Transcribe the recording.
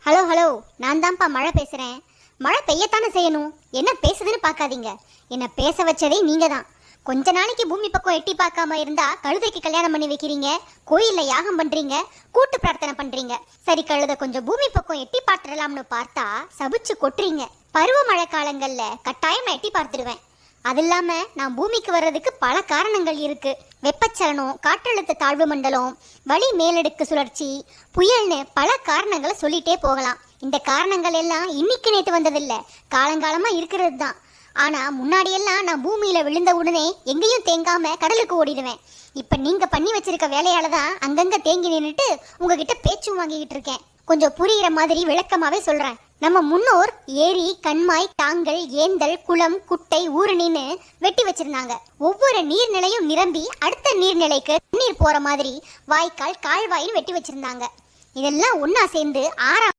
Hello hello, நான் தான்ப்பா மழை பேசுகிறேன். மழை பெய்யத்தானே செய்யணும். என்ன பேசுதுன்னு பார்க்காதீங்க. என்ன பேச வச்சதே நீங்கள் தான். கொஞ்ச நாளைக்கு பூமி பக்கம் எட்டி பார்க்காம இருந்தா கழுதைக்கு கல்யாணம் பண்ணி வைக்கிறீங்க, கோயிலில் யாகம் பண்ணுறீங்க, கூட்டு பிரார்த்தனை பண்ணுறீங்க. சரி, கழுதை கொஞ்சம் பூமி பக்கம் எட்டி பார்த்துடலாம்னு பார்த்தா சபிச்சு கொட்டுறீங்க. பருவமழை காலங்களில் கட்டாயமாக எட்டி பார்த்துடுவேன். அது இல்லாமல் நான் பூமிக்கு வர்றதுக்கு பல காரணங்கள் இருக்கு. வெப்பச்சலனம், காற்றழுத்த தாழ்வு மண்டலம், வளி மேலடுக்கு சுழற்சி, புயல்னு பல காரணங்களை சொல்லிட்டே போகலாம். இந்த காரணங்கள் எல்லாம் இன்னைக்கு நேற்று வந்ததில்லை, காலங்காலமாக இருக்கிறது தான். ஆனால் முன்னாடியெல்லாம் நான் பூமியில் விழுந்த உடனே எங்கேயும் தேங்காம கடலுக்கு ஓடிடுவேன். இப்போ நீங்கள் பண்ணி வச்சிருக்க வேலையால தான் அங்கங்கே தேங்கி நின்றுட்டு உங்ககிட்ட பேச்சும் வாங்கிக்கிட்டு இருக்கேன். கொஞ்சம் புரிகிற மாதிரி விளக்கமாகவே சொல்கிறேன். நம்ம முன்னோர் ஏரி, கண்மாய், தாங்கல், ஏந்தல், குளம், குட்டை, ஊருணின்னு வெட்டி வச்சிருந்தாங்க. ஒவ்வொரு நீர்நிலையும் நிரம்பி அடுத்த நீர்நிலைக்கு தண்ணீர் போற மாதிரி வாய்க்கால், கால்வாயின்னு வெட்டி வச்சிருந்தாங்க. இதெல்லாம் ஒன்னா சேர்ந்து 6